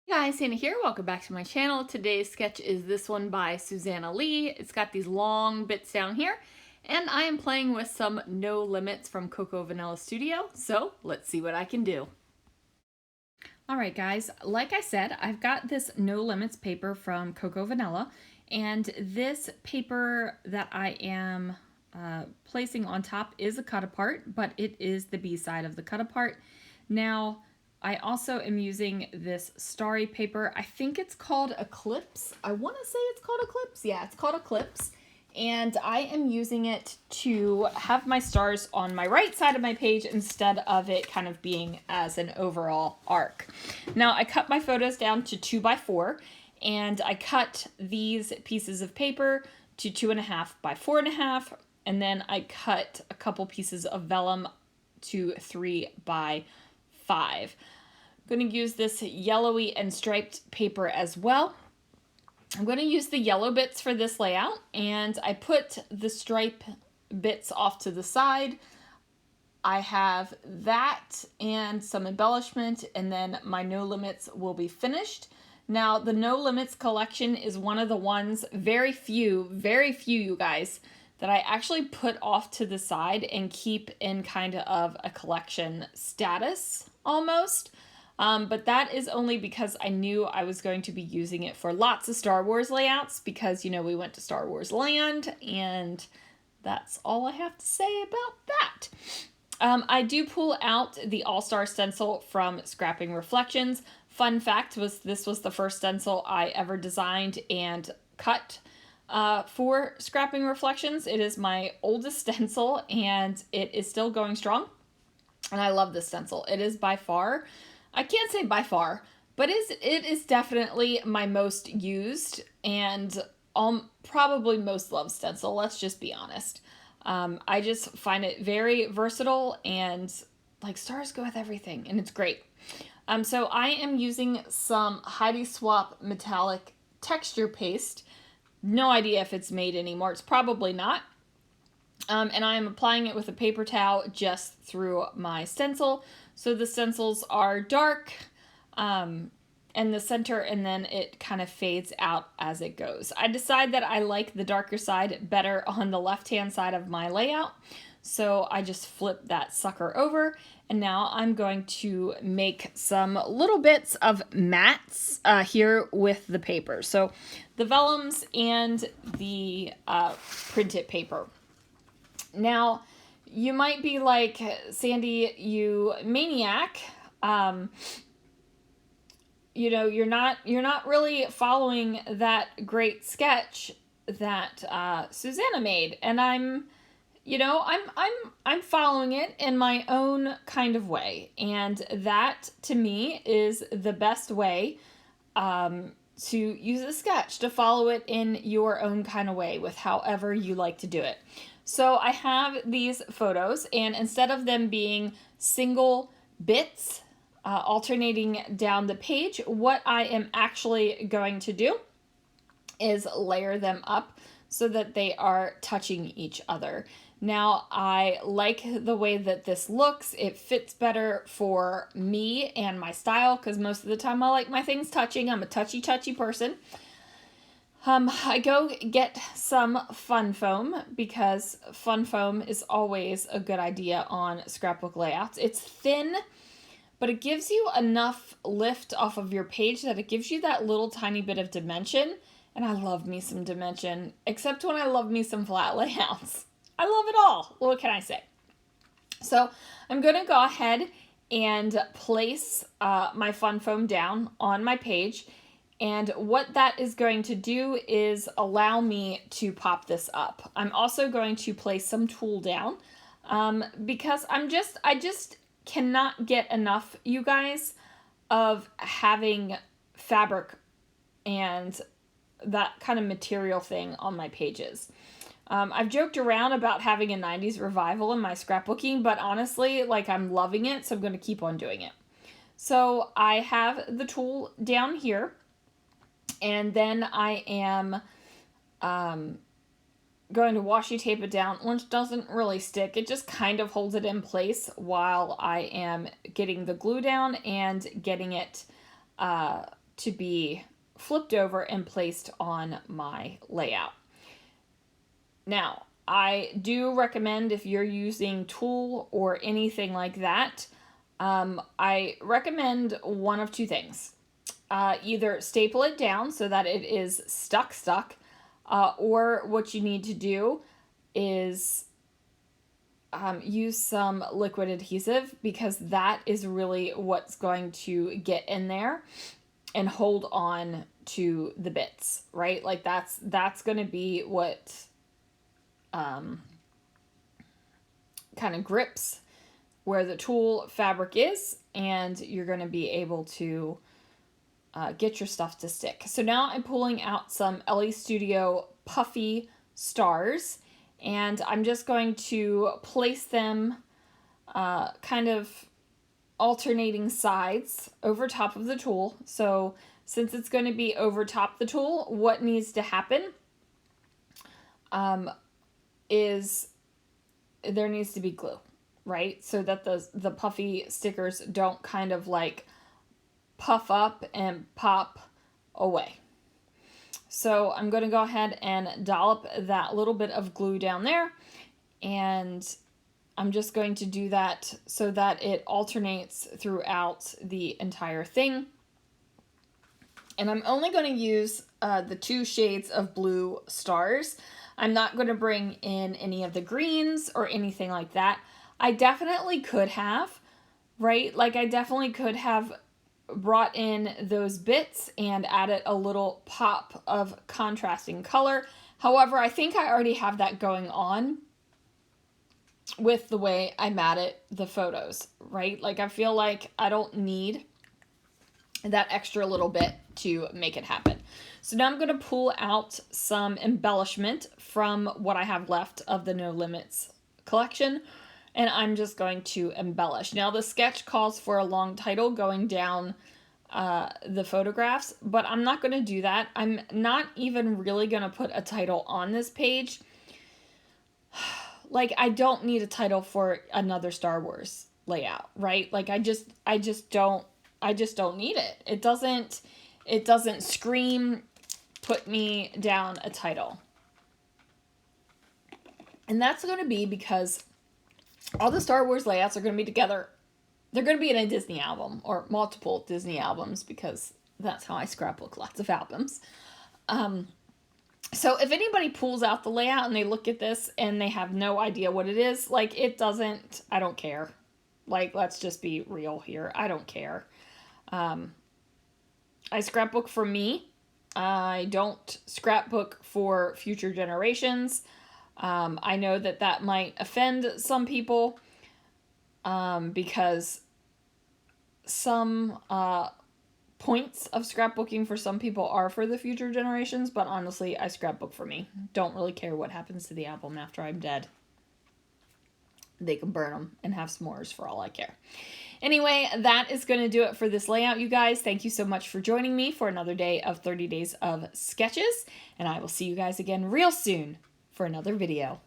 Hey guys, Hannah here. Welcome back to my channel. Today's sketch is this one by Susanna Lee. It's got these long bits down here, and I am playing with some No Limits from Cocoa Vanilla Studio, so let's see what I can do. Alright guys, like I said, I've got this No Limits paper from Cocoa Vanilla, and this paper that I am placing on top is a cut apart, but it is the B side of the cut apart. Now, I also am using this starry paper. I think it's called Eclipse. I want to say it's called Eclipse. Yeah, it's called Eclipse. And I am using it to have my stars on my right side of my page instead of it kind of being as an overall arc. Now, I cut my photos down to 2x4, and I cut these pieces of paper to 2.5 by 4.5, and then I cut a couple pieces of vellum to 3 by 5. I'm going to use this yellowy and striped paper as well. I'm going to use the yellow bits for this layout, and I put the stripe bits off to the side. I have that and some embellishment, and then my No Limits will be finished. Now, the No Limits collection is one of the ones, very few you guys, that I actually put off to the side and keep in kind of a collection status almost. But that is only because I knew I was going to be using it for lots of Star Wars layouts because, you know, we went to Star Wars Land, and that's all I have to say about that. I do pull out the All-Star stencil from Scrapping Reflections. Fun fact was this was the first stencil I ever designed and cut for Scrapping Reflections. It is my oldest stencil, and it is still going strong. And I love this stencil. It is by far, I can't say by far, but it is definitely my most used and probably most loved stencil. Let's just be honest. I just find it very versatile, and like stars go with everything, and it's great. So I am using some Heidi Swap metallic texture paste. No idea if it's made anymore. It's probably not. And I am applying it with a paper towel just through my stencil. So the stencils are dark in the center, and then it kind of fades out as it goes. I decide that I like the darker side better on the left-hand side of my layout. So I just flip that sucker over, and now I'm going to make some little bits of mats here with the paper. So the vellums and the printed paper. Now, you might be like, Sandy, you maniac. You know, you're not really following that great sketch that Susanna made, and I'm following it in my own kind of way, and that to me is the best way to use a sketch, to follow it in your own kind of way with however you like to do it. So I have these photos, and instead of them being single bits alternating down the page, what I am actually going to do is layer them up so that they are touching each other. Now, I like the way that this looks. It fits better for me and my style because most of the time I like my things touching. I'm a touchy person. I go get some fun foam because fun foam is always a good idea on scrapbook layouts. It's thin, but it gives you enough lift off of your page that it gives you that little tiny bit of dimension. And I love me some dimension, except when I love me some flat layouts. I love it all. What can I say? So I'm going to go ahead and place my fun foam down on my page. And what that is going to do is allow me to pop this up. I'm also going to place some tulle down because I just cannot get enough, you guys, of having fabric and that kind of material thing on my pages. I've joked around about having a 90s revival in my scrapbooking, but honestly, like, I'm loving it, so I'm going to keep on doing it. So I have the tulle down here, and then I am going to washi tape it down, which doesn't really stick. It just kind of holds it in place while I am getting the glue down and getting it to be flipped over and placed on my layout. Now, I do recommend, if you're using tulle or anything like that, I recommend one of two things. Either staple it down so that it is stuck, or what you need to do is use some liquid adhesive, because that is really what's going to get in there and hold on to the bits, right? Like that's going to be what kind of grips where the tulle fabric is, and you're going to be able to get your stuff to stick. So now I'm pulling out some LA Studio puffy stars, and I'm just going to place them kind of alternating sides over top of the tulle. So since it's going to be over top the tulle, what needs to happen is there needs to be glue, right? So that the puffy stickers don't kind of like puff up and pop away. So I'm going to go ahead and dollop that little bit of glue down there, and I'm just going to do that so that it alternates throughout the entire thing. And I'm only going to use the 2 shades of blue stars. I'm not going to bring in any of the greens or anything like that. I definitely could have, right? Like I definitely could have brought in those bits and added a little pop of contrasting color. However, I think I already have that going on with the way I matted the photos, right? Like I feel like I don't need that extra little bit to make it happen. So now I'm going to pull out some embellishment from what I have left of the No Limits collection, and I'm just going to embellish. Now the sketch calls for a long title going down the photographs, but I'm not going to do that. I'm not even really going to put a title on this page. Like I don't need a title for another Star Wars layout, right? Like I just don't need it. It doesn't scream put me down a title. And that's going to be because all the Star Wars layouts are going to be together. They're going to be in a Disney album or multiple Disney albums, because that's how I scrapbook lots of albums. So if anybody pulls out the layout and they look at this and they have no idea what it is, like I don't care. Like, let's just be real here. I don't care. I scrapbook for me. I don't scrapbook for future generations. I know that might offend some people because some points of scrapbooking for some people are for the future generations, but honestly, I scrapbook for me. Don't really care what happens to the album after I'm dead. They can burn them and have s'mores for all I care. Anyway, that is going to do it for this layout, you guys. Thank you so much for joining me for another day of 30 Days of Sketches, and I will see you guys again real soon for another video.